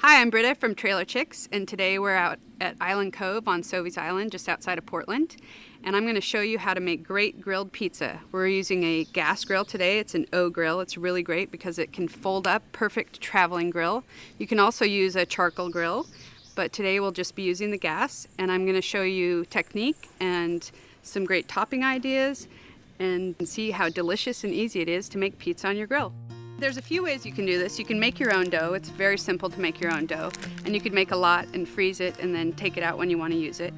Hi, I'm Britta from GalleyChix, and today we're out at Island Cove on Sovie's Island, just outside of Portland. And I'm going to show you how to make great grilled pizza. We're using a gas grill today. It's an O grill. It's really great because it can fold up, perfect traveling grill. You can also use a charcoal grill, but today we'll just be using the gas. And I'm going to show you technique and some great topping ideas and see how delicious and easy it is to make pizza on your grill. There's a few ways you can do this. You can make your own dough. It's very simple to make your own dough. And you could make a lot and freeze it and then take it out when you want to use it.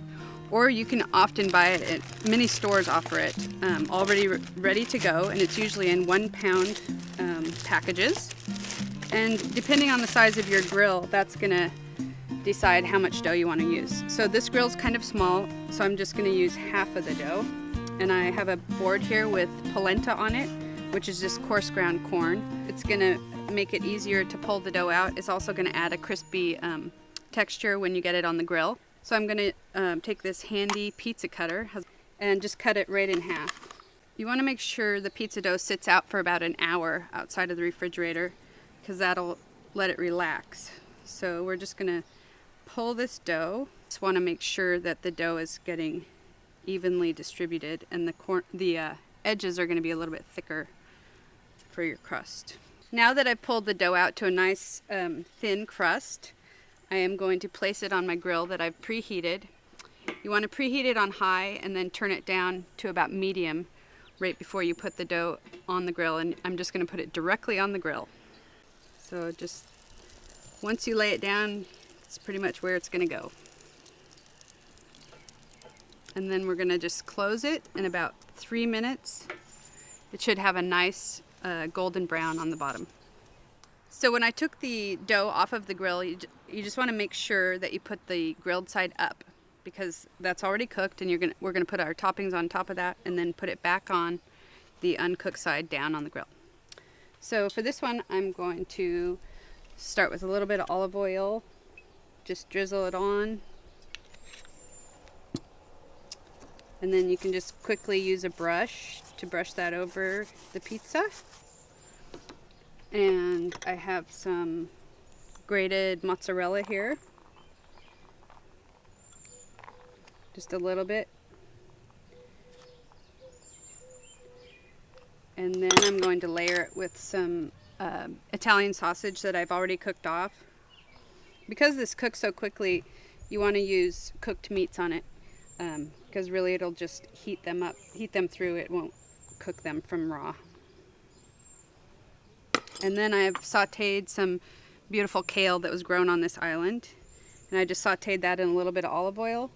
Or you can often buy it at many stores offer it already ready to go, and it's usually in 1 pound packages. And depending on the size of your grill, that's gonna decide how much dough you want to use. So this grill's kind of small, so I'm just gonna use half of the dough. And I have a board here with polenta on it, which is just coarse ground corn. It's gonna make it easier to pull the dough out. It's also gonna add a crispy texture when you get it on the grill. So I'm gonna take this handy pizza cutter and just cut it right in half. You wanna make sure the pizza dough sits out for about an hour outside of the refrigerator because that'll let it relax. So we're just gonna pull this dough. Just wanna make sure that the dough is getting evenly distributed and the edges are gonna be a little bit thicker for your crust. Now that I've pulled the dough out to a nice thin crust, I am going to place it on my grill that I've preheated. You want to preheat it on high and then turn it down to about medium right before you put the dough on the grill, and I'm just going to put it directly on the grill. So just once you lay it down, it's pretty much where it's going to go. And then we're going to just close it in about 3 minutes. It should have a nice golden brown on the bottom. So when I took the dough off of the grill, you just want to make sure that you put the grilled side up because that's already cooked, and we're gonna put our toppings on top of that and then put it back on the uncooked side down on the grill. So for this one, I'm going to start with a little bit of olive oil, just drizzle it on, and then you can just quickly use a brush to brush that over the pizza. And I have some grated mozzarella here, just a little bit. And then I'm going to layer it with some Italian sausage that I've already cooked off. Because this cooks so quickly, you want to use cooked meats on it, because really it'll just heat them through. It won't cook them from raw. And then I've sauteed some beautiful kale that was grown on this island. And I just sauteed that in a little bit of olive oil.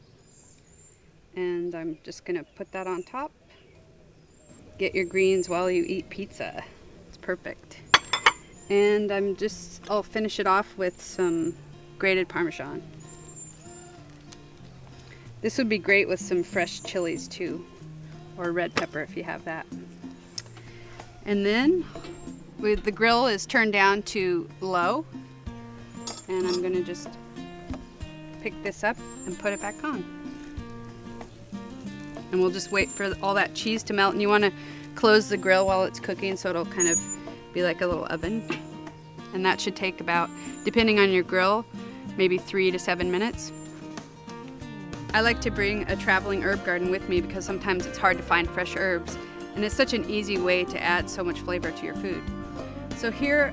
And I'm just gonna put that on top. Get your greens while you eat pizza. It's perfect. And I'll finish it off with some grated Parmesan. This would be great with some fresh chilies too, or red pepper if you have that. And then the grill is turned down to low, and I'm gonna just pick this up and put it back on. And we'll just wait for all that cheese to melt, and you wanna close the grill while it's cooking so it'll kind of be like a little oven. And that should take about, depending on your grill, maybe 3 to 7 minutes. I like to bring a traveling herb garden with me because sometimes it's hard to find fresh herbs, and it's such an easy way to add so much flavor to your food. So here,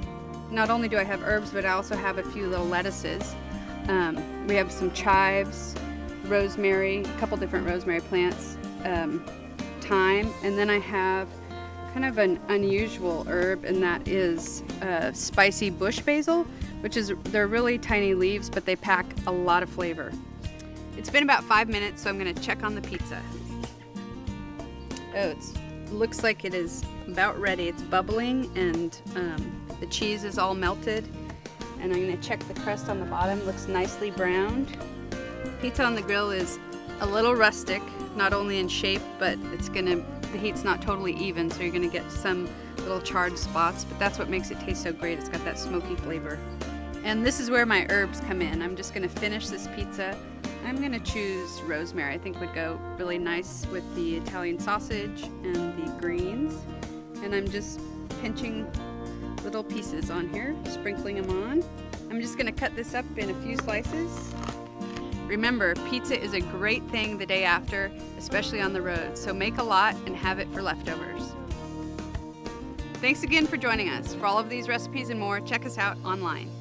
not only do I have herbs, but I also have a few little lettuces. We have some chives, rosemary, a couple different rosemary plants, thyme, and then I have kind of an unusual herb, and that is spicy bush basil, they're really tiny leaves, but they pack a lot of flavor. It's been about 5 minutes, so I'm gonna check on the pizza. Oh, it looks like it is about ready. It's bubbling, and the cheese is all melted. And I'm gonna check the crust on the bottom. Looks nicely browned. Pizza on the grill is a little rustic, not only in shape, but the heat's not totally even, so you're gonna get some little charred spots, but that's what makes it taste so great. It's got that smoky flavor. And this is where my herbs come in. I'm just gonna finish this pizza. I'm gonna choose rosemary. I think would go really nice with the Italian sausage and the greens. And I'm just pinching little pieces on here, sprinkling them on. I'm just gonna cut this up in a few slices. Remember, pizza is a great thing the day after, especially on the road, so make a lot and have it for leftovers. Thanks again for joining us. For all of these recipes and more, check us out online.